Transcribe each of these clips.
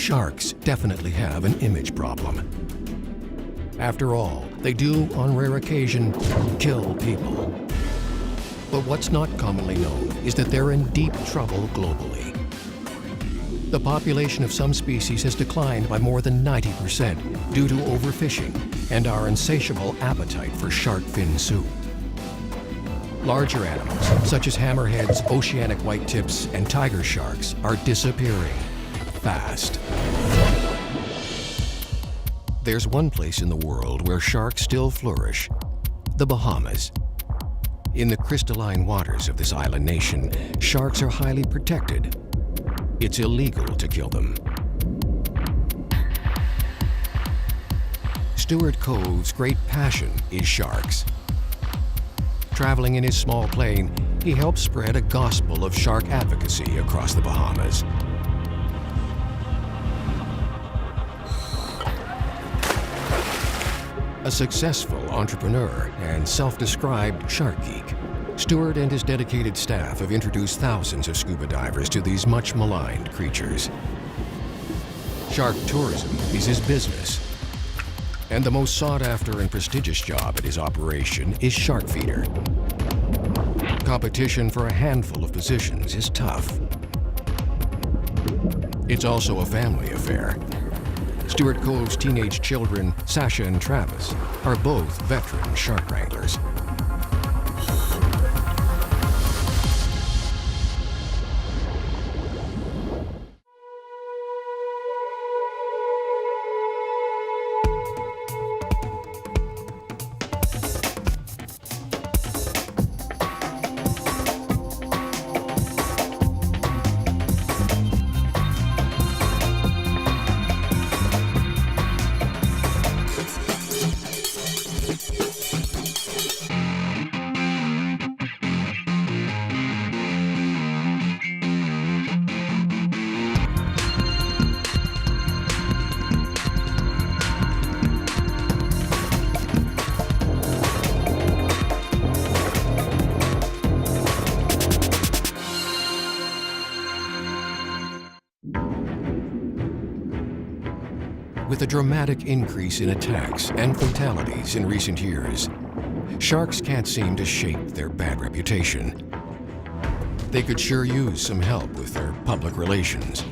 sharks definitely have an image problem. After all, they do, on rare occasion, kill people. But what's not commonly known is that they're in deep trouble globally. The population of some species has declined by more than 90% due to overfishing and our insatiable appetite for shark fin soup. Larger animals, such as hammerheads, oceanic whitetips, and tiger sharks, are disappearing fast. There's one place in the world where sharks still flourish: the Bahamas. In the crystalline waters of this island nation, sharks are highly protected. It's illegal to kill them. Stuart Cove's great passion is sharks. Traveling in his small plane, he helps spread a gospel of shark advocacy across the Bahamas. A successful entrepreneur and self-described shark geek, Stuart and his dedicated staff have introduced thousands of scuba divers to these much maligned creatures. Shark tourism is his business, and the most sought-after and prestigious job at his operation is shark feeder. Competition for a handful of positions is tough. It's also a family affair. Stuart Cove's teenage children, Sasha and Travis, are both veteran shark wranglers. With a dramatic increase in attacks and fatalities in recent years, sharks can't seem to shake their bad reputation. They could sure use some help with their public relations.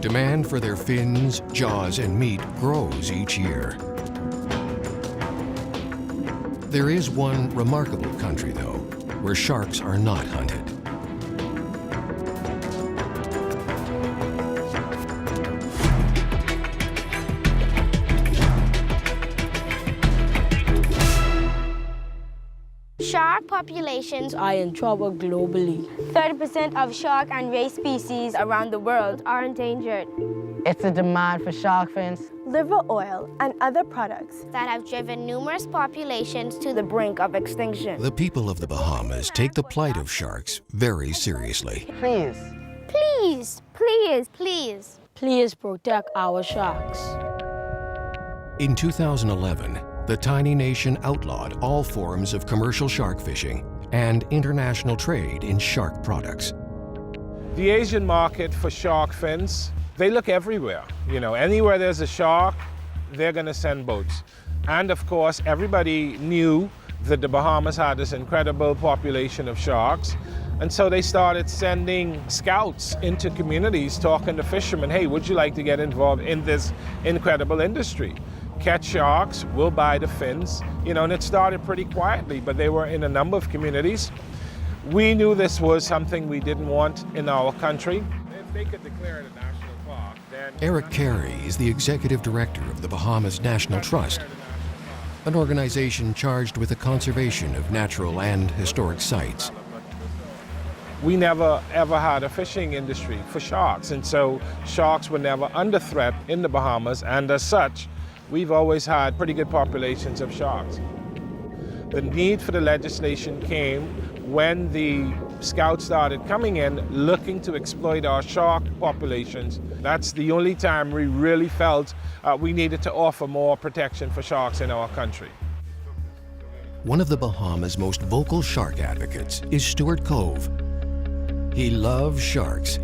Demand for their fins, jaws, and meat grows each year. There is one remarkable country, though, where sharks are not hunted. Shark populations are in trouble globally. 30% of shark and ray species around the world are endangered. It's a demand for shark fins, liver oil, and other products that have driven numerous populations to the brink of extinction. The people of the Bahamas take the plight of sharks very seriously. Please. Please, please, please. Please protect our sharks. In 2011, the tiny nation outlawed all forms of commercial shark fishing and international trade in shark products. The Asian market for shark fins, they look everywhere. You know, anywhere there's a shark, they're going to send boats. And of course, everybody knew that the Bahamas had this incredible population of sharks. And so they started sending scouts into communities talking to fishermen, hey, would you like to get involved in this incredible industry? Catch sharks, we'll buy the fins. You know, and it started pretty quietly, but they were in a number of communities. We knew this was something we didn't want in our country. If they could declare it a national park, then... Eric Carey is the executive director of the Bahamas National Trust, an organization charged with the conservation of natural and historic sites. We never ever had a fishing industry for sharks, and so sharks were never under threat in the Bahamas, and as such, we've always had pretty good populations of sharks. The need for the legislation came when the scouts started coming in looking to exploit our shark populations. That's the only time we really felt we needed to offer more protection for sharks in our country. One of the Bahamas' most vocal shark advocates is Stuart Cove. He loves sharks,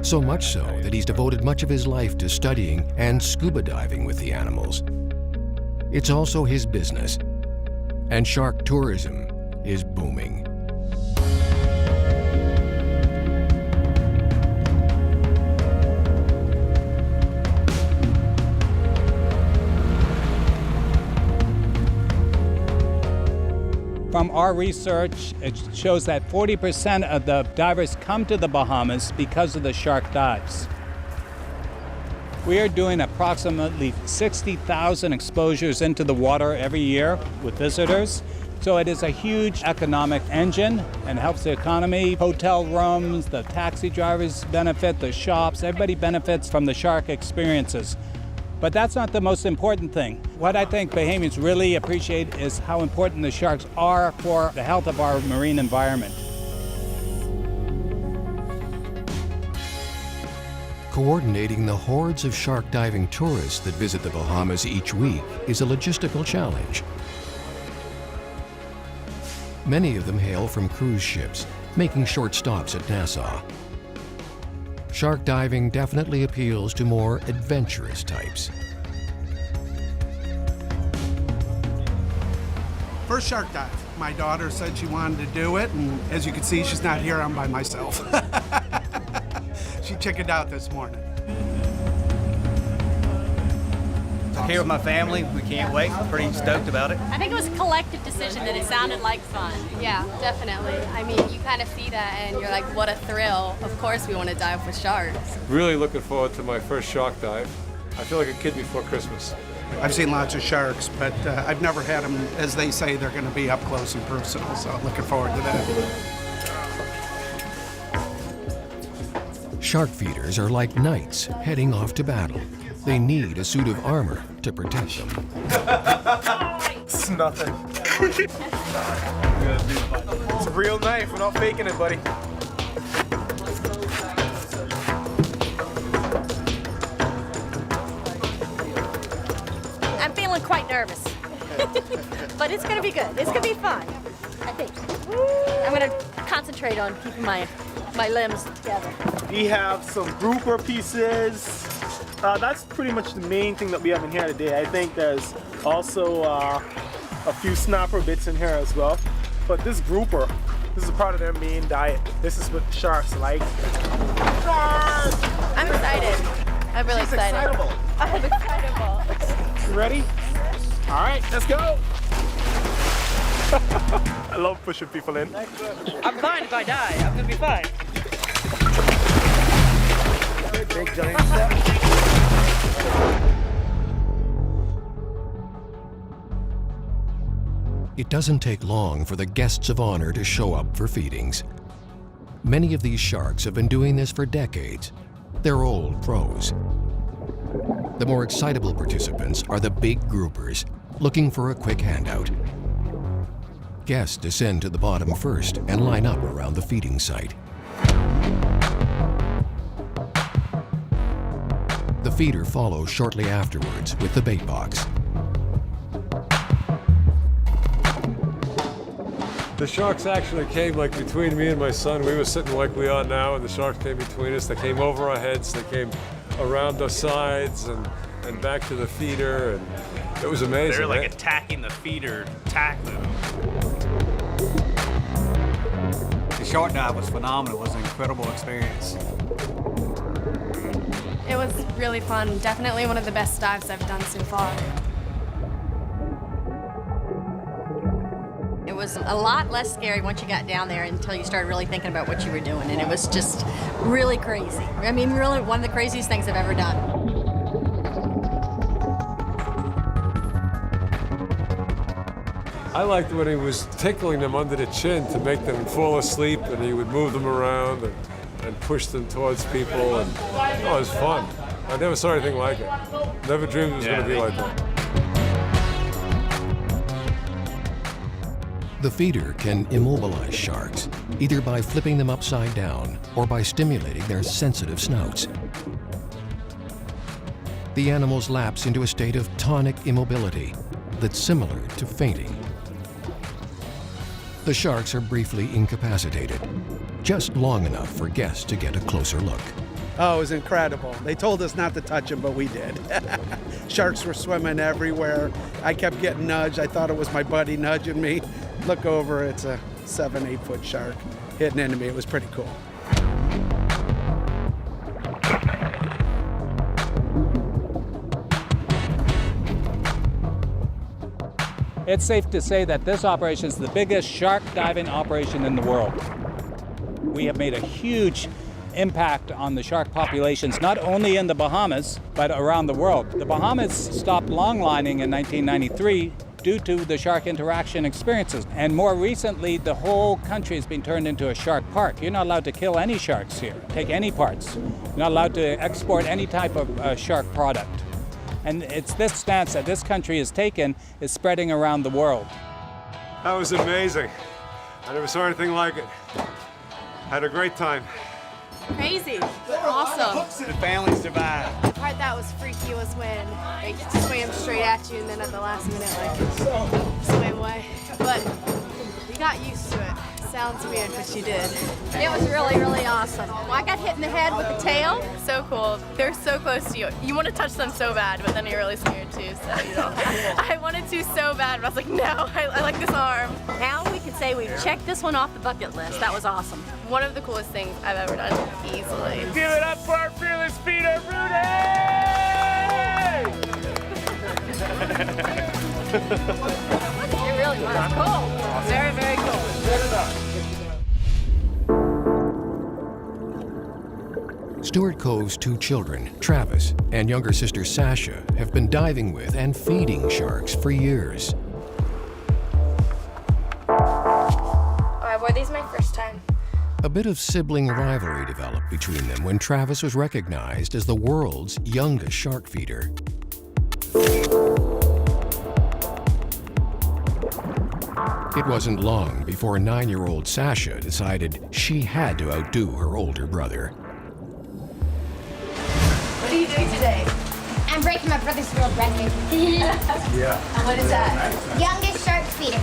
So much so that he's devoted much of his life to studying and scuba diving with the animals. It's also his business, and shark tourism is booming. From our research, it shows that 40% of the divers come to the Bahamas because of the shark dives. We are doing approximately 60,000 exposures into the water every year with visitors. So it is a huge economic engine and helps the economy. Hotel rooms, the taxi drivers benefit, the shops, everybody benefits from the shark experiences. But that's not the most important thing. What I think Bahamians really appreciate is how important the sharks are for the health of our marine environment. Coordinating the hordes of shark diving tourists that visit the Bahamas each week is a logistical challenge. Many of them hail from cruise ships, making short stops at Nassau. Shark diving definitely appeals to more adventurous types. First shark dive. My daughter said she wanted to do it, and as you can see, she's not here. I'm by myself. She chickened out this morning. Here with my family, we can't wait. Pretty stoked about it. I think it was a collective decision that it sounded like fun. Yeah, definitely. I mean, you kind of see that and you're like, what a thrill. Of course we want to dive with sharks. Really looking forward to my first shark dive. I feel like a kid before Christmas. I've seen lots of sharks, but I've never had them, as they say, they're going to be up close and personal, so I'm looking forward to that. Shark feeders are like knights heading off to battle. They need a suit of armor to protect them. It's nothing. It's a real knife. We're not faking it, buddy. I'm feeling quite nervous. But it's going to be good. It's going to be fun, I think. I'm going to concentrate on keeping my limbs together. We have some grouper pieces. That's pretty much the main thing that we have in here today. I think there's also a few snapper bits in here as well. But this grouper, this is part of their main diet. This is what sharks like. Sharks! I'm excited. I'm really excited. Excitable. I'm excitable. You ready? All right, let's go. I love pushing people in. I'm fine if I die. I'm gonna be fine. Big giant step. It doesn't take long for the guests of honor to show up for feedings. Many of these sharks have been doing this for decades. They're old pros. The more excitable participants are the big groupers, looking for a quick handout. Guests descend to the bottom first and line up around the feeding site. The feeder follows shortly afterwards with the bait box. The sharks actually came like between me and my son. We were sitting like we are now, and the sharks came between us. They came over our heads. They came around our sides and back to the feeder, and it was amazing. They're like attacking the feeder, tackling them. The shark dive was phenomenal. It was an incredible experience. It was really fun. Definitely one of the best dives I've done so far. It was a lot less scary once you got down there until you started really thinking about what you were doing, and it was just really crazy. I mean, really one of the craziest things I've ever done. I liked when he was tickling them under the chin to make them fall asleep, and he would move them around and push them towards people, and it was fun. I never saw anything like it. Never dreamed it was going to be like that. The feeder can immobilize sharks, either by flipping them upside down or by stimulating their sensitive snouts. The animals lapse into a state of tonic immobility that's similar to fainting. The sharks are briefly incapacitated, just long enough for guests to get a closer look. Oh, it was incredible. They told us not to touch them, but we did. Sharks were swimming everywhere. I kept getting nudged. I thought it was my buddy nudging me. Look over, it's a 7-8 foot shark hitting into me. It was pretty cool. It's safe to say that this operation is the biggest shark diving operation in the world. We have made a huge impact on the shark populations, not only in the Bahamas, but around the world. The Bahamas stopped longlining in 1993 due to the shark interaction experiences. And more recently, the whole country has been turned into a shark park. You're not allowed to kill any sharks here, take any parts. You're not allowed to export any type of shark product. And it's this stance that this country has taken is spreading around the world. That was amazing. I never saw anything like it. Had a great time. Crazy. Awesome. The family survived. The part that was freaky was when they swam straight at you and then at the last minute, like, swam away. But we got used to it. Sounds weird, but you did. It was really, really awesome. Well, I got hit in the head with the tail. So cool. They're so close to you. You want to touch them so bad, but then you're really scared too. So you know, I wanted to so bad, but I was like, no, I like this arm. Now we can say we've checked this one off the bucket list. That was awesome. One of the coolest things I've ever done, easily. Give it up for our fearless feeder, Rudy! It really was cool. Very, very cool. Stuart Cove's 2 children, Travis and younger sister Sasha, have been diving with and feeding sharks for years. Oh, I wore these my first time. A bit of sibling rivalry developed between them when Travis was recognized as the world's youngest shark feeder. It wasn't long before 9-year-old Sasha decided she had to outdo her older brother. What are you doing today? I'm breaking my brother's world record. Yeah. What is that? Youngest shark feeder.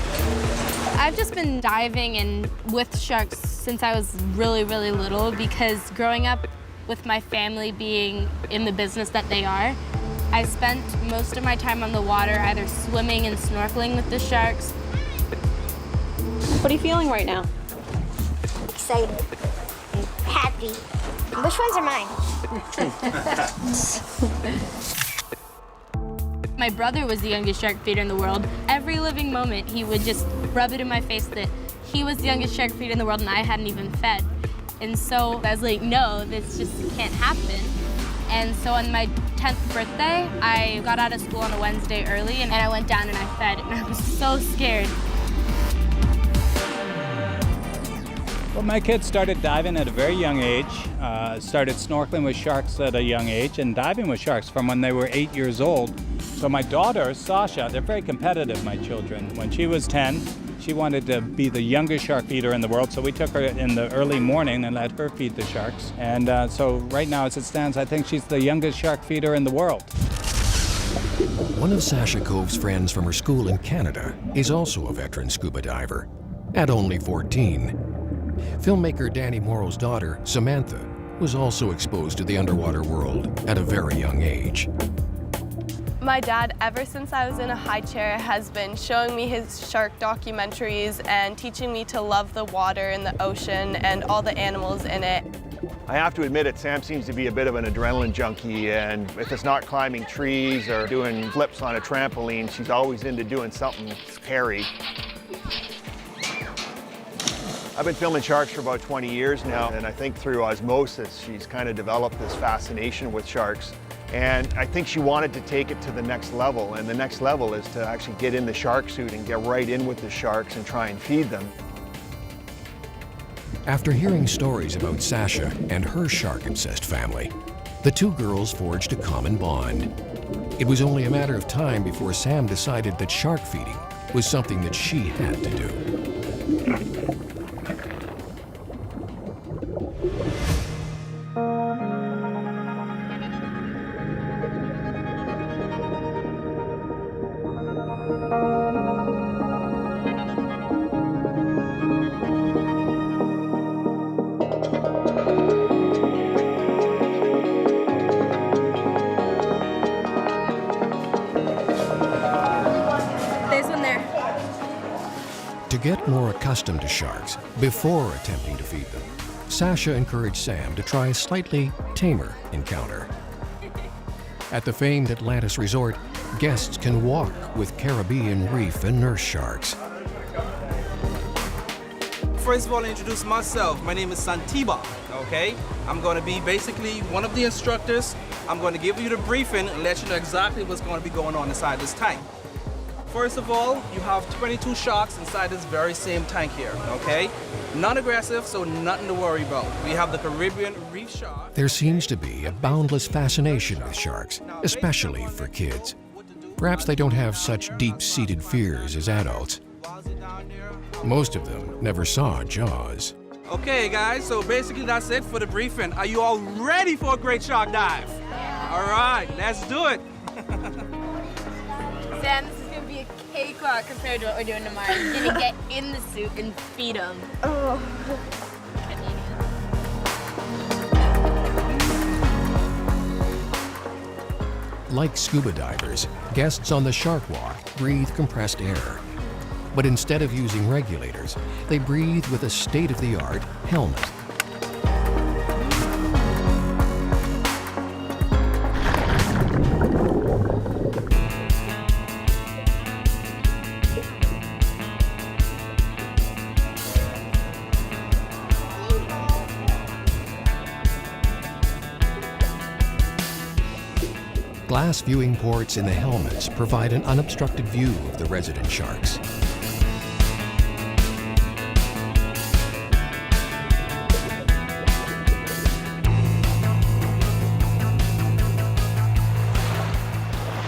I've just been diving and with sharks since I was really, really little because growing up with my family being in the business that they are, I spent most of my time on the water either swimming and snorkeling with the sharks. What are you feeling right now? Excited. Happy. Which ones are mine? My brother was the youngest shark feeder in the world. Every living moment, he would just rub it in my face that he was the youngest shark feeder in the world and I hadn't even fed. And so I was like, no, this just can't happen. And so on my 10th birthday, I got out of school on a Wednesday early and I went down and I fed and I was so scared. Well, my kids started diving at a very young age, started snorkeling with sharks at a young age and diving with sharks from when they were 8 years old. So my daughter, Sasha, they're very competitive, my children. When she was 10, she wanted to be the youngest shark feeder in the world, so we took her in the early morning and let her feed the sharks. And so right now, as it stands, I think she's the youngest shark feeder in the world. One of Sasha Cove's friends from her school in Canada is also a veteran scuba diver. At only 14, filmmaker Danny Morrow's daughter, Samantha, was also exposed to the underwater world at a very young age. My dad, ever since I was in a high chair, has been showing me his shark documentaries and teaching me to love the water and the ocean and all the animals in it. I have to admit it, Sam seems to be a bit of an adrenaline junkie, and if it's not climbing trees or doing flips on a trampoline, she's always into doing something hairy. I've been filming sharks for about 20 years now, and I think through osmosis, she's kind of developed this fascination with sharks. And I think she wanted to take it to the next level, and the next level is to actually get in the shark suit and get right in with the sharks and try and feed them. After hearing stories about Sasha and her shark-obsessed family, the 2 girls forged a common bond. It was only a matter of time before Sam decided that shark feeding was something that she had to do. get more accustomed to sharks before attempting to feed them, Sasha encouraged Sam to try a slightly tamer encounter. At the famed Atlantis resort, guests can walk with Caribbean reef and nurse sharks. First of all, I'll introduce myself. My name is Santiba, okay? I'm going to be basically one of the instructors. I'm going to give you the briefing and let you know exactly what's going to be going on inside this tank. First of all, you have 22 sharks inside this very same tank here, okay? Non-aggressive, so nothing to worry about. We have the Caribbean reef shark. There seems to be a boundless fascination with sharks, especially for kids. Perhaps they don't have such deep-seated fears as adults. Most of them never saw Jaws. Okay, guys, so basically that's it for the briefing. Are you all ready for a great shark dive? All right, let's do it. Sam, this is going to be a cakewalk compared to what we're doing tomorrow. You're going to get in the suit and feed them. Oh. Like scuba divers, guests on the Shark Walk breathe compressed air. But instead of using regulators, they breathe with a state-of-the-art helmet. Glass viewing ports in the helmets provide an unobstructed view of the resident sharks.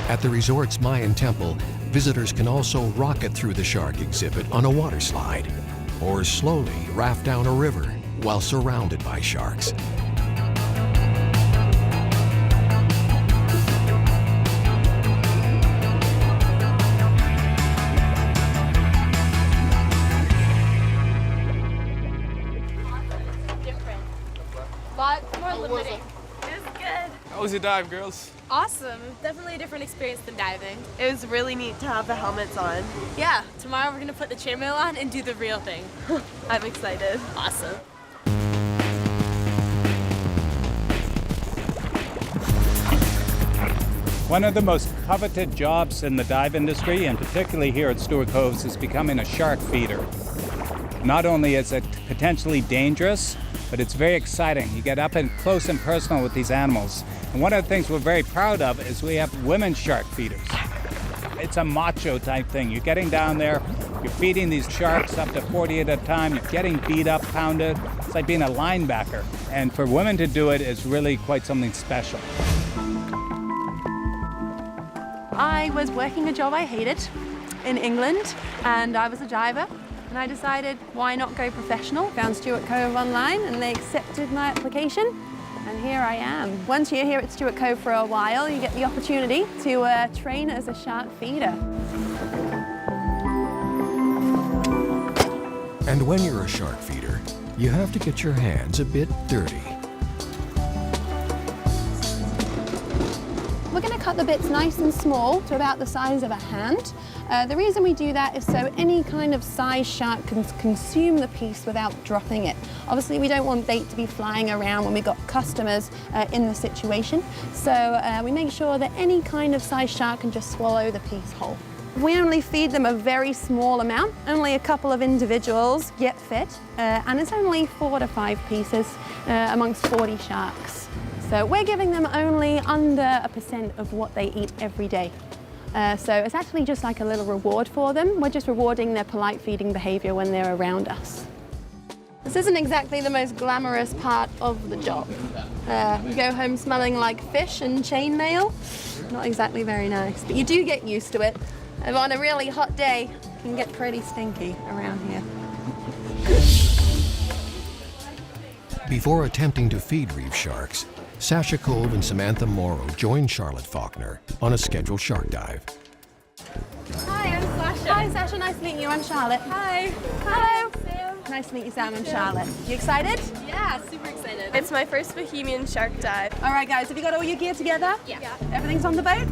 At the resort's Mayan temple, visitors can also rocket through the shark exhibit on a water slide, or slowly raft down a river while surrounded by sharks. But more limiting. It was good. How was your dive, girls? Awesome. Definitely a different experience than diving. It was really neat to have the helmets on. Yeah, tomorrow we're going to put the chainmail on and do the real thing. I'm excited. Awesome. One of the most coveted jobs in the dive industry, and particularly here at Stuart Cove, is becoming a shark feeder. Not only is it potentially dangerous, but it's very exciting. You get up and close and personal with these animals. And one of the things we're very proud of is we have women shark feeders. It's a macho type thing. You're getting down there, you're feeding these sharks up to 40 at a time, you're getting beat up, pounded. It's like being a linebacker. And for women to do it is really quite something special. I was working a job I hated in England, and I was a diver. And I decided, why not go professional? Found Stuart Cove online and they accepted my application. And here I am. Once you're here at Stuart Cove for a while, you get the opportunity to train as a shark feeder. And when you're a shark feeder, you have to get your hands a bit dirty. We're going to cut the bits nice and small to about the size of a hand. The reason we do that is so any kind of size shark can consume the piece without dropping it. Obviously, we don't want bait to be flying around when we've got customers in the situation. So we make sure that any kind of size shark can just swallow the piece whole. We only feed them a very small amount. Only a couple of individuals get fed, and it's only 4 to 5 pieces amongst 40 sharks. So we're giving them only under 1% of what they eat every day. So it's actually just like a little reward for them. We're just rewarding their polite feeding behavior when they're around us. This isn't exactly the most glamorous part of the job. You go home smelling like fish and chainmail. Not exactly very nice, but you do get used to it. And on a really hot day, it can get pretty stinky around here. Before attempting to feed reef sharks, Sasha Cove and Samantha Morrow joined Charlotte Faulkner on a scheduled shark dive. Hi, I'm Sasha. Hi, Sasha. Nice to meet you. I'm Charlotte. Hi. Hello. Sam. Nice to meet you, Sam. I'm Charlotte. You excited? Yeah, super excited. It's my first Bohemian shark dive. All right, guys. Have you got all your gear together? Yeah. Everything's on the boat?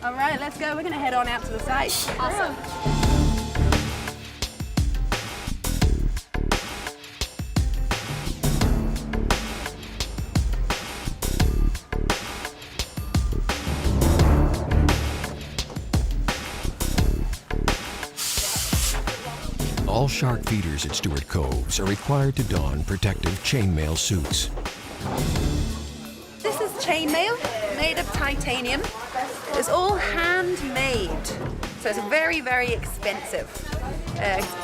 All right, let's go. We're going to head on out to the site. Awesome. shark feeders at Stuart Coves are required to don protective chainmail suits. This is chainmail made of titanium. It's all handmade, so it's very, very expensive.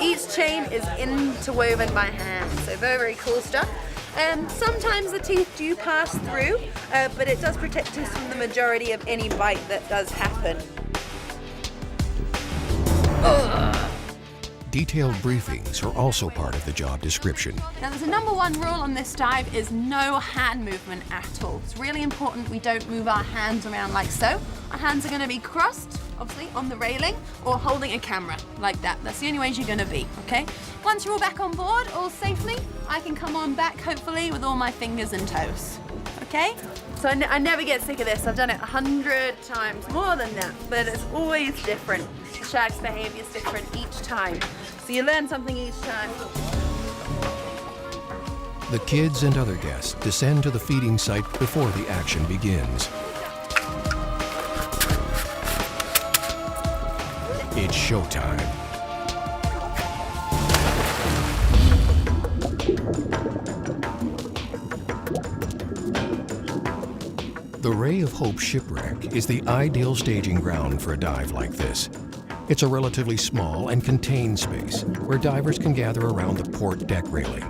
Each chain is interwoven by hand, so very, very cool stuff. Sometimes the teeth do pass through, but it does protect us from the majority of any bite that does happen. Detailed briefings are also part of the job description. Now there's a #1 rule on this dive is no hand movement at all. It's really important we don't move our hands around like so. Our hands are going to be crossed, obviously, on the railing or holding a camera like that. That's the only ways you're going to be, okay? Once you're all back on board, all safely, I can come on back, hopefully, with all my fingers and toes, okay? So I never get sick of this. I've done it 100 times, more than that, but it's always different. The shark's behavior is different each time. So you learn something each time. The kids and other guests descend to the feeding site before the action begins. It's showtime. The Ray of Hope shipwreck is the ideal staging ground for a dive like this. It's a relatively small and contained space where divers can gather around the port deck railing.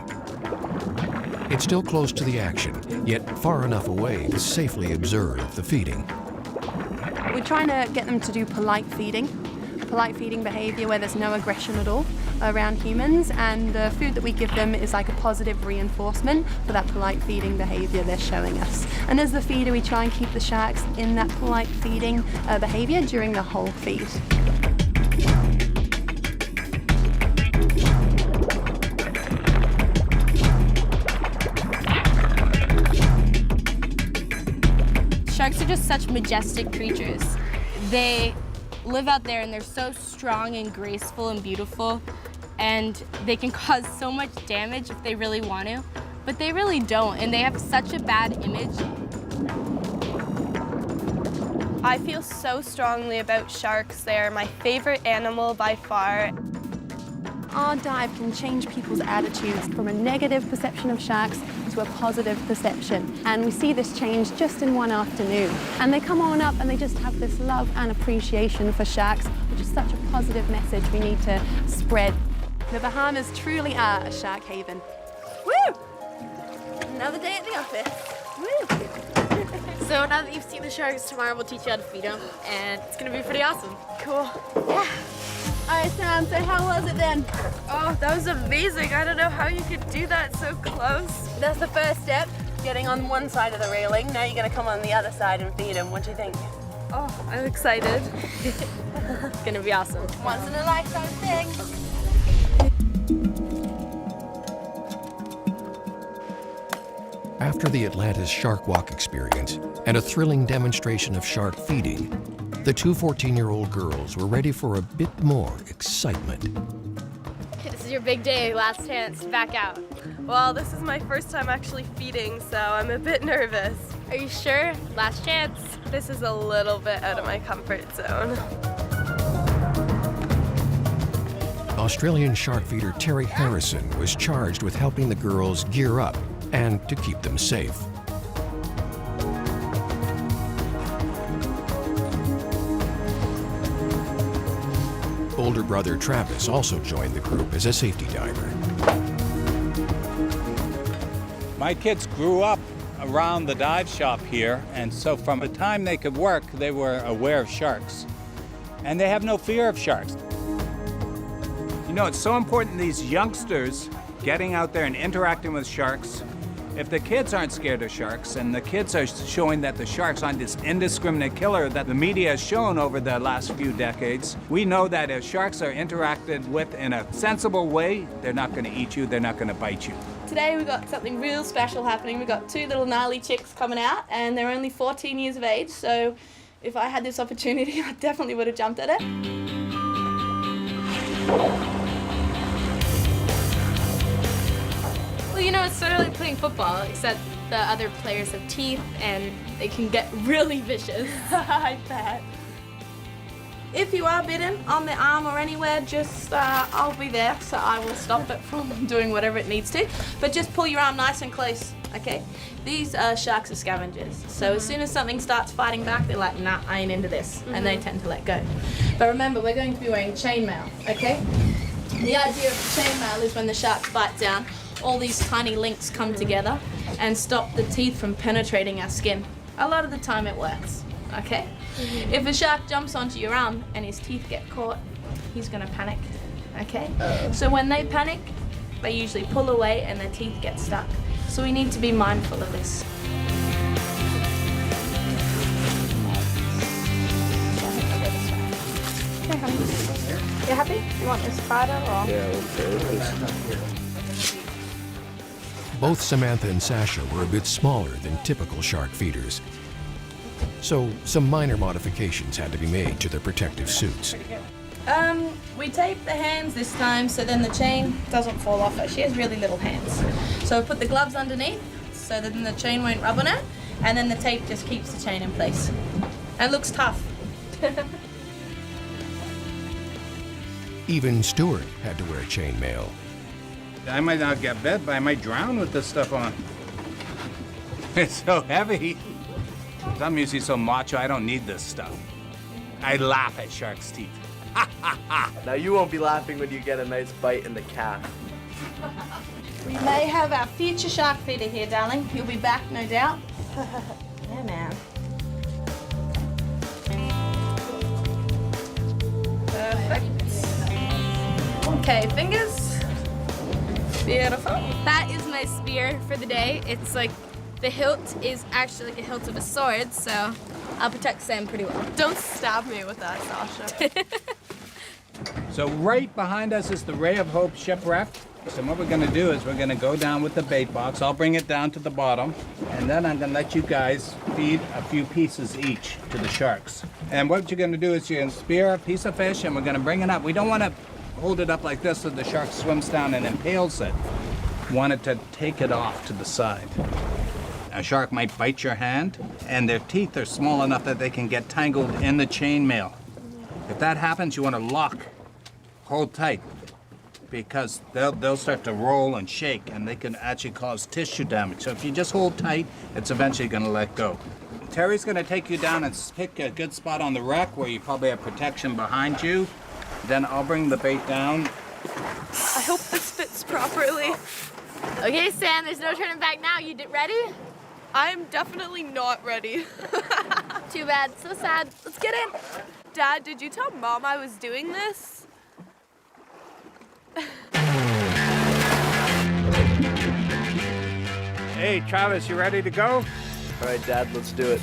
It's still close to the action, yet far enough away to safely observe the feeding. We're trying to get them to do polite feeding behavior where there's no aggression at all around humans, and the food that we give them is like a positive reinforcement for that polite feeding behavior they're showing us. And as the feeder, we try and keep the sharks in that polite feeding behavior during the whole feed. Sharks are just such majestic creatures. They live out there and they're so strong and graceful and beautiful, and they can cause so much damage if they really want to, but they really don't, and they have such a bad image. I feel so strongly about sharks. They're my favorite animal by far. Our dive can change people's attitudes from a negative perception of sharks to a positive perception. And we see this change just in one afternoon. And they come on up and they just have this love and appreciation for sharks, which is such a positive message we need to spread. The Bahamas truly are a shark haven. Woo! Another day at the office. Woo! So now that you've seen the sharks, tomorrow we'll teach you how to feed them, and it's gonna be pretty awesome. Cool. Yeah. All right, Sam, so how was it then? Oh, that was amazing. I don't know how you could do that so close. That's the first step, getting on one side of the railing. Now you're gonna come on the other side and feed them. What do you think? Oh, I'm excited. It's gonna be awesome. Once in a lifetime thing. After the Atlantis Shark Walk experience and a thrilling demonstration of shark feeding, the two 14-year-old girls were ready for a bit more excitement. This is your big day, last chance, back out. Well, this is my first time actually feeding, so I'm a bit nervous. Are you sure? Last chance. This is a little bit out of my comfort zone. Australian shark feeder Terry Harrison was charged with helping the girls gear up and to keep them safe. Older brother Travis also joined the group as a safety diver. My kids grew up around the dive shop here, and so from the time they could work, they were aware of sharks. And they have no fear of sharks. You know, it's so important these youngsters getting out there and interacting with sharks. If the kids aren't scared of sharks, and the kids are showing that the sharks aren't this indiscriminate killer that the media has shown over the last few decades, we know that if sharks are interacted with in a sensible way, they're not going to eat you, they're not going to bite you. Today we've got something real special happening. We've got two little gnarly chicks coming out, and they're only 14 years of age, so if I had this opportunity, I definitely would have jumped at it. Well, you know, it's sort of like playing football, except the other players have teeth and they can get really vicious. I bet. If you are bitten on the arm or anywhere, just I'll be there, so I will stop it from doing whatever it needs to. But just pull your arm nice and close, okay? These sharks are scavengers, so as soon as something starts fighting back, they're like, nah, I ain't into this, and they tend to let go. But remember, we're going to be wearing chainmail, okay? The idea of chainmail is when the sharks bite down, all these tiny links come together and stop the teeth from penetrating our skin. A lot of the time it works, okay? If a shark jumps onto your arm and his teeth get caught, he's gonna panic, okay? So when they panic, they usually pull away and their teeth get stuck. So we need to be mindful of this. Okay, honey. You happy? You want this spider or? Yeah, okay. Both Samantha and Sasha were a bit smaller than typical shark feeders, so some minor modifications had to be made to their protective suits. We tape the hands this time so then the chain doesn't fall off her. She has really little hands. So we put the gloves underneath so that then the chain won't rub on her, and then the tape just keeps the chain in place. And it looks tough. Even Stuart had to wear chainmail. I might not get bit, but I might drown with this stuff on. It's so heavy. I'm usually so macho, I don't need this stuff. I laugh at sharks' teeth. Now you won't be laughing when you get a nice bite in the calf. We may have our future shark feeder here, darling. You'll be back, no doubt. Yeah, man. Perfect. Okay, fingers. Beautiful. That is my spear for the day. It's like the hilt is actually like a hilt of a sword, so I'll protect Sam pretty well. Don't stab me with that, Sasha. So right behind us is the Ray of Hope shipwreck. So what we're gonna do is we're gonna go down with the bait box. I'll bring it down to the bottom, and then I'm gonna let you guys feed a few pieces each to the sharks. And what you're gonna do is you're gonna spear a piece of fish and we're gonna bring it up. We don't wanna hold it up like this so the shark swims down and impales it. We want it to take it off to the side. A shark might bite your hand, and their teeth are small enough that they can get tangled in the chainmail. If that happens, you want to lock, hold tight, because they'll start to roll and shake, and they can actually cause tissue damage. So if you just hold tight, it's eventually going to let go. Terry's going to take you down and pick a good spot on the wreck where you probably have protection behind you. Then I'll bring the bait down. I hope this fits properly. Okay, Sam, there's no turning back now. You ready? I'm definitely not ready. Too bad. So sad. Let's get in. Dad, did you tell Mom I was doing this? Hey, Travis, you ready to go? All right, Dad, let's do it.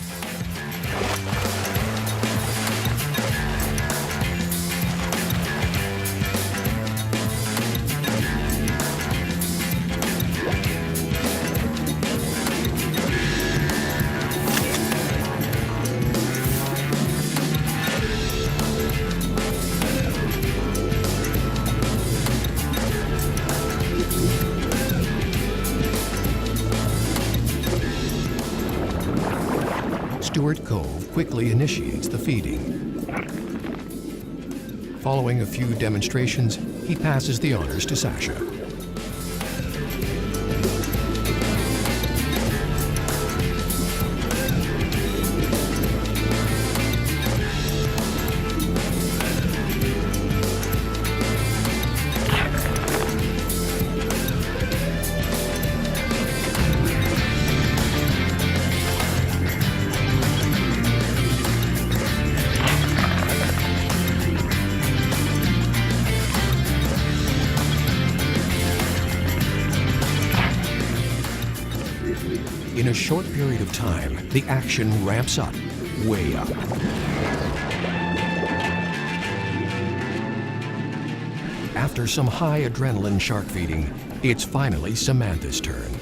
Stuart Cove quickly initiates the feeding. Following a few demonstrations, he passes the honors to Sasha. In a short period of time, the action ramps up, way up. After some high adrenaline shark feeding, it's finally Samantha's turn.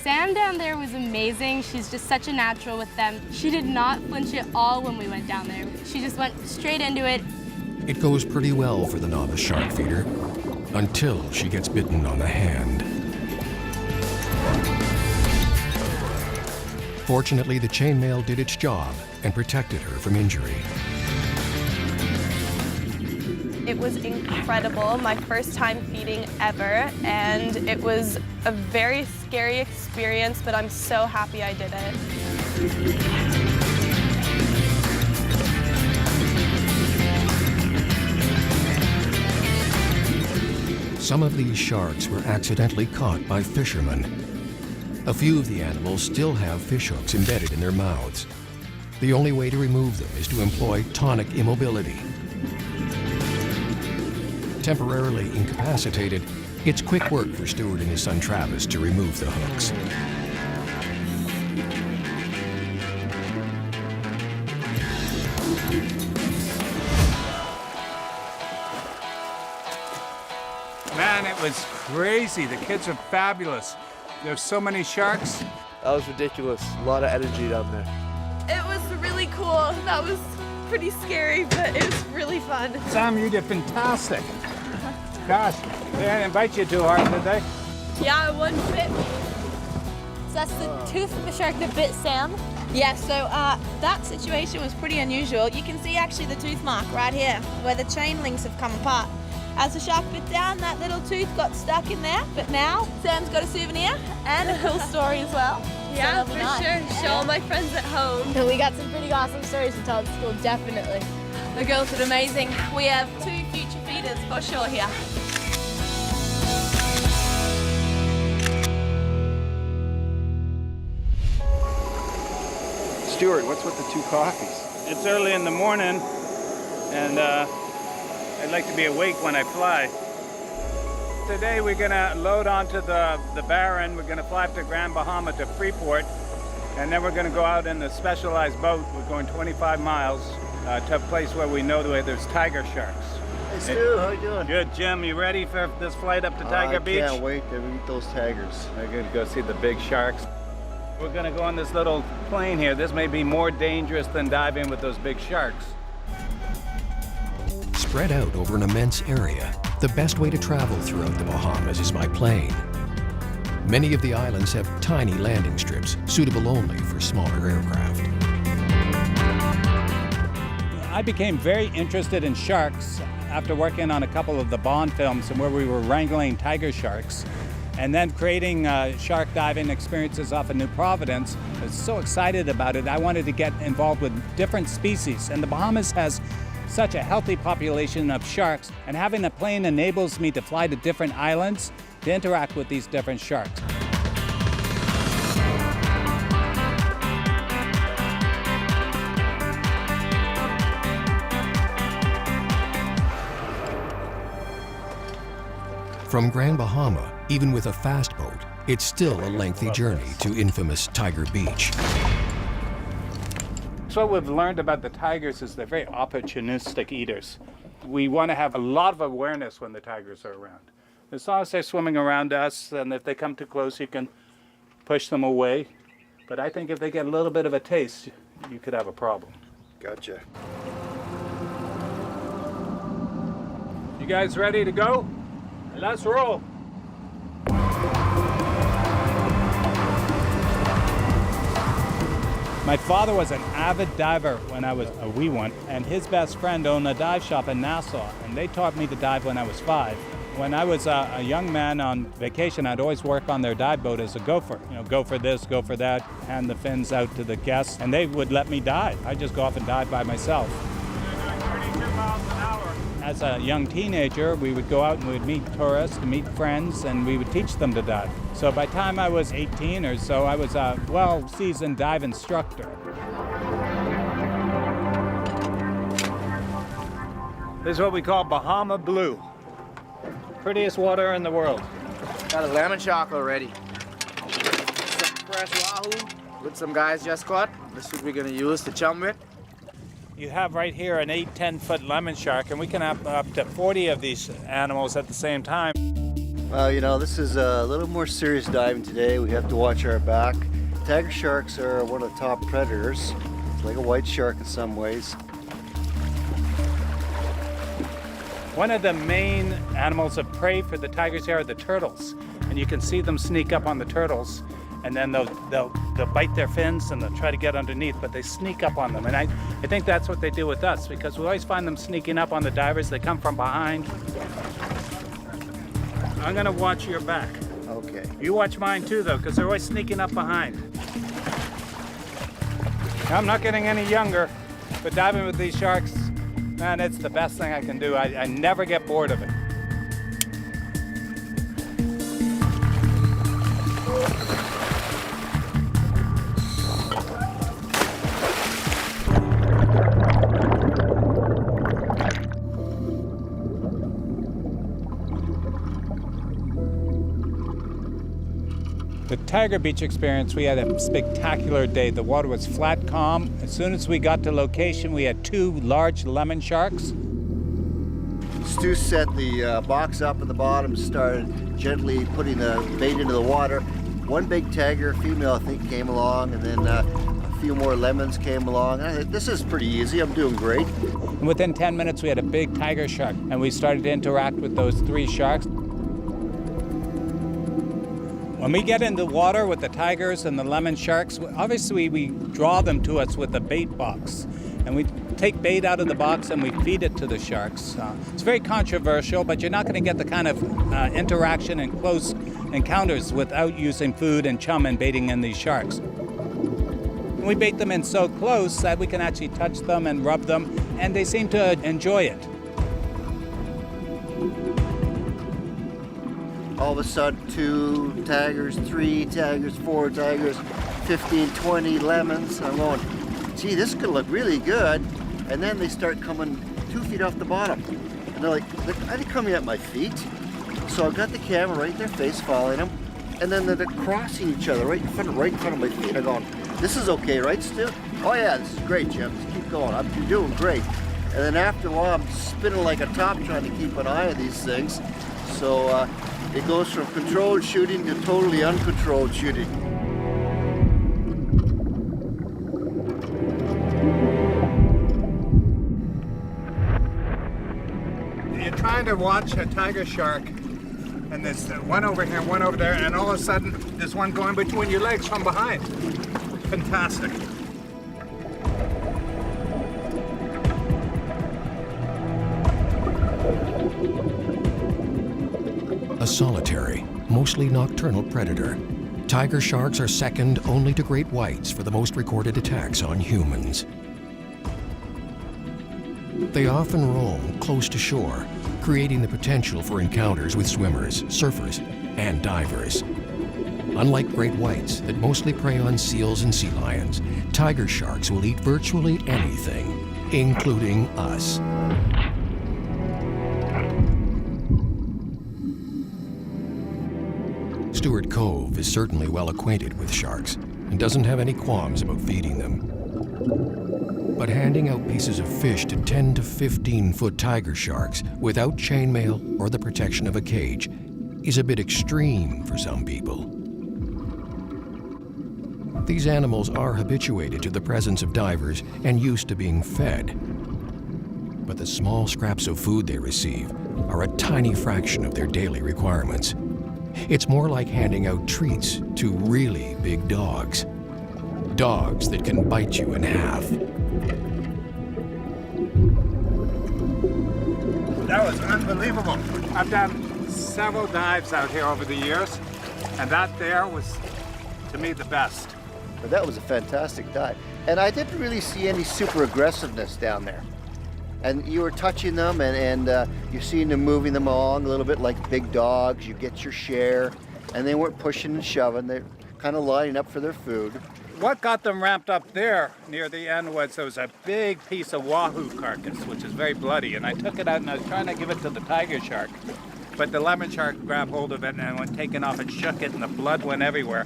Sam down there was amazing. She's just such a natural with them. She did not flinch at all when we went down there. She just went straight into it, It goes pretty well for the novice shark feeder, until she gets bitten on the hand. Fortunately, the chainmail did its job and protected her from injury. It was incredible, my first time feeding ever, and it was a very scary experience, but I'm so happy I did it. Some of these sharks were accidentally caught by fishermen. A few of the animals still have fishhooks embedded in their mouths. The only way to remove them is to employ tonic immobility. Temporarily incapacitated, it's quick work for Stuart and his son Travis to remove the hooks. Man, it was crazy. The kids are fabulous. There's so many sharks. That was ridiculous. A lot of energy down there. It was really cool. That was pretty scary, but it was really fun. Sam, you did fantastic. Gosh, they didn't invite you too hard, did they? Yeah, one bit me. So that's the tooth of the shark that bit Sam? Yeah, so that situation was pretty unusual. You can see actually the tooth mark right here, where the chain links have come apart. As the shark bit down, that little tooth got stuck in there, but now Sam's got a souvenir and a cool story as well. Yeah, So for nice. sure. Show all my friends at home. We got some pretty awesome stories to tell at school, definitely. The girls did amazing. We have 2 future feeders for sure here. Stuart, what's with the 2 coffees? It's early in the morning, and I'd like to be awake when I fly. Today we're gonna load onto the Barren. We're gonna fly up to Grand Bahama to Freeport, and then we're gonna go out in a specialized boat. We're going 25 miles to a place where we know where there's tiger sharks. Hey Stu, how you doing? Good, Jim. You ready for this flight up to Tiger Beach? I can't wait to meet those tigers. We're gonna go see the big sharks. We're gonna go on this little plane here. This may be more dangerous than diving with those big sharks. Spread out over an immense area, the best way to travel throughout the Bahamas is by plane. Many of the islands have tiny landing strips, suitable only for smaller aircraft. I became very interested in sharks after working on a couple of the Bond films where we were wrangling tiger sharks, and then creating shark diving experiences off of New Providence. I was so excited about it. I wanted to get involved with different species, and the Bahamas has such a healthy population of sharks, and having a plane enables me to fly to different islands to interact with these different sharks. From Grand Bahama, even with a fast boat, it's still a lengthy journey to infamous Tiger Beach. So what we've learned about the tigers is they're very opportunistic eaters. We want to have a lot of awareness when the tigers are around. As long as they're swimming around us, and if they come too close, you can push them away. But I think if they get a little bit of a taste, you could have a problem. Gotcha. You guys ready to go? Let's roll. My father was an avid diver when I was a wee one, and his best friend owned a dive shop in Nassau, and they taught me to dive when I was 5. When I was a young man on vacation, I'd always work on their dive boat as a gopher. You know, go for this, go for that, hand the fins out to the guests, and they would let me dive. I'd just go off and dive by myself. As a young teenager, we would go out and we would meet tourists, meet friends, and we would teach them to dive. So by the time I was 18 or so, I was a well-seasoned dive instructor. This is what we call Bahama Blue. Prettiest water in the world. Got a lemon shark already. Some fresh wahoo with some guys just caught. This is what we're gonna use to chum with. You have right here an 8-10 foot lemon shark, and we can have up to 40 of these animals at the same time. Well, you know, this is a little more serious diving today. We have to watch our back. Tiger sharks are one of the top predators. It's like a white shark in some ways. One of the main animals of prey for the tigers here are the turtles. And you can see them sneak up on the turtles, and then they'll bite their fins and they'll try to get underneath, but they sneak up on them. And I think that's what they do with us, because we always find them sneaking up on the divers. They come from behind. I'm gonna watch your back. Okay. You watch mine too, though, because they're always sneaking up behind. I'm not getting any younger, but diving with these sharks, man, it's the best thing I can do. I never get bored of it. The Tiger Beach experience, we had a spectacular day. The water was flat, calm. As soon as we got to location, we had 2 large lemon sharks. Stu set the box up at the bottom, started gently putting the bait into the water. One big tiger, female I think, came along, and then a few more lemons came along. I said, this is pretty easy, I'm doing great. And within 10 minutes, we had a big tiger shark, and we started to interact with those 3 sharks. When we get in the water with the tigers and the lemon sharks, obviously we draw them to us with a bait box. And we take bait out of the box and we feed it to the sharks. It's very controversial, but you're not going to get the kind of interaction and close encounters without using food and chum and baiting in these sharks. And we bait them in so close that we can actually touch them and rub them, and they seem to enjoy it. All of a sudden, 2 tigers, 3 tigers, 4 tigers, 15, 20 lemons. I'm going, gee, this could look really good. And then they start coming 2 feet off the bottom. And they're like, are they coming at my feet? So I've got the camera right in their face, following them. And then they're crossing each other right in front of my feet. I'm going, this is okay, right, Stu? Oh yeah, this is great, Jim. Just keep going. You're doing great. And then after a while, I'm spinning like a top trying to keep an eye on these things. So it goes from controlled shooting to totally uncontrolled shooting. You're trying to watch a tiger shark, and there's one over here, one over there, and all of a sudden there's one going between your legs from behind. Fantastic. A solitary, mostly nocturnal predator, tiger sharks are second only to great whites for the most recorded attacks on humans. They often roam close to shore, creating the potential for encounters with swimmers, surfers, and divers. Unlike great whites that mostly prey on seals and sea lions, tiger sharks will eat virtually anything, including us. Stuart Cove is certainly well acquainted with sharks and doesn't have any qualms about feeding them. But handing out pieces of fish to 10 to 15-foot tiger sharks without chainmail or the protection of a cage is a bit extreme for some people. These animals are habituated to the presence of divers and used to being fed. But the small scraps of food they receive are a tiny fraction of their daily requirements. It's more like handing out treats to really big dogs. Dogs that can bite you in half. That was unbelievable. I've done several dives out here over the years, and that there was, to me, the best. But that was a fantastic dive. And I didn't really see any super aggressiveness down there. And you were touching them, and you're seeing them moving them along a little bit like big dogs. You get your share, and they weren't pushing and shoving. They're kind of lining up for their food. What got them ramped up there near the end was there was a big piece of wahoo carcass, which is very bloody, and I took it out and I was trying to give it to the tiger shark. But the lemon shark grabbed hold of it and went taking off and shook it, and the blood went everywhere.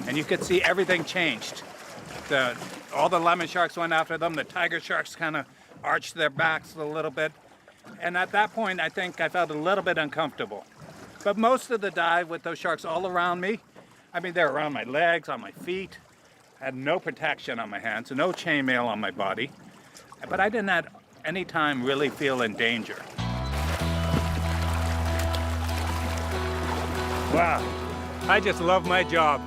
And you could see everything changed. All the lemon sharks went after them. The tiger sharks kind of arched their backs a little bit. And at that point, I think I felt a little bit uncomfortable. But most of the dive with those sharks all around me, I mean, they're around my legs, on my feet. I had no protection on my hands, no chainmail on my body. But I didn't at any time really feel in danger. Wow, I just love my job.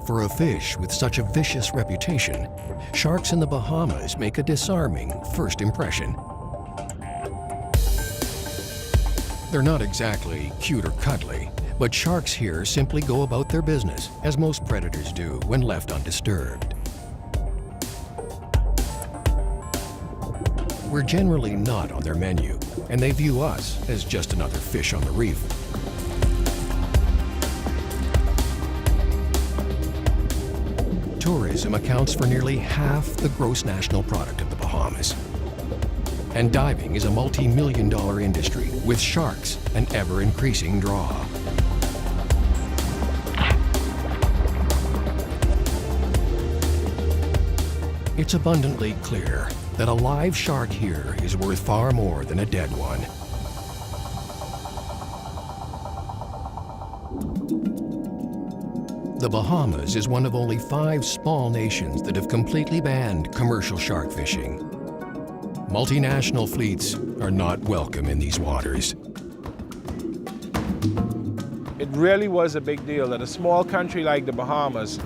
For a fish with such a vicious reputation, sharks in the Bahamas make a disarming first impression. They're not exactly cute or cuddly, but sharks here simply go about their business, as most predators do when left undisturbed. We're generally not on their menu, and they view us as just another fish on the reef. Tourism accounts for nearly half the gross national product of the Bahamas. And diving is a multi-million-dollar industry, with sharks an ever-increasing draw. It's abundantly clear that a live shark here is worth far more than a dead one. The Bahamas is one of only 5 small nations that have completely banned commercial shark fishing. Multinational fleets are not welcome in these waters. It really was a big deal that a small country like the Bahamas,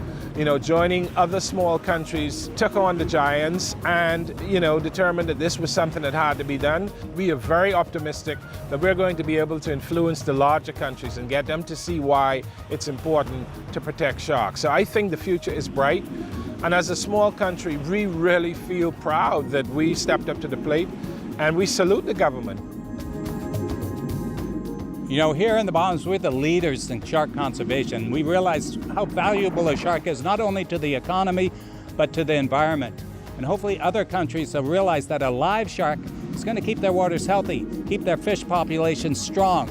joining other small countries, took on the giants and, determined that this was something that had to be done. We are very optimistic that we're going to be able to influence the larger countries and get them to see why it's important to protect sharks. So I think the future is bright. And as a small country, we really feel proud that we stepped up to the plate, and we salute the government. Here in the Bahamas, we're the leaders in shark conservation. We realize how valuable a shark is, not only to the economy, but to the environment. And hopefully other countries will realize that a live shark is going to keep their waters healthy, keep their fish populations strong.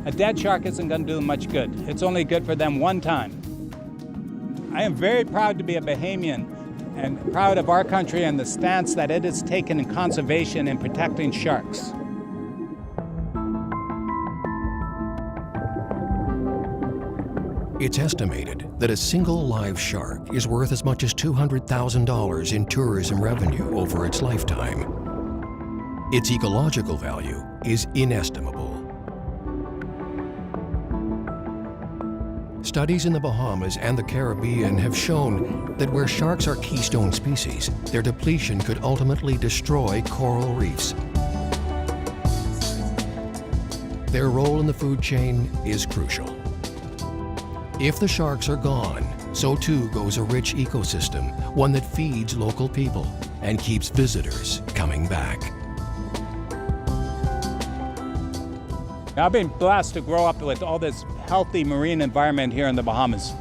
A dead shark isn't going to do them much good. It's only good for them one time. I am very proud to be a Bahamian and proud of our country and the stance that it has taken in conservation and protecting sharks. It's estimated that a single live shark is worth as much as $200,000 in tourism revenue over its lifetime. Its ecological value is inestimable. Studies in the Bahamas and the Caribbean have shown that where sharks are keystone species, their depletion could ultimately destroy coral reefs. Their role in the food chain is crucial. If the sharks are gone, so too goes a rich ecosystem, one that feeds local people and keeps visitors coming back. I've been blessed to grow up with all this healthy marine environment here in the Bahamas.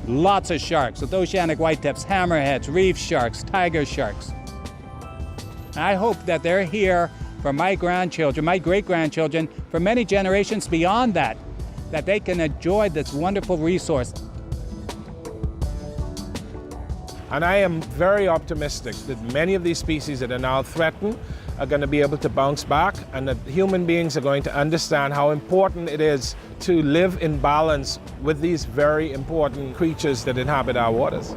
Lots of sharks, with oceanic whitetips, hammerheads, reef sharks, tiger sharks. I hope that they're here for my grandchildren, my great-grandchildren, for many generations beyond that they can enjoy this wonderful resource. And I am very optimistic that many of these species that are now threatened are going to be able to bounce back, and that human beings are going to understand how important it is to live in balance with these very important creatures that inhabit our waters.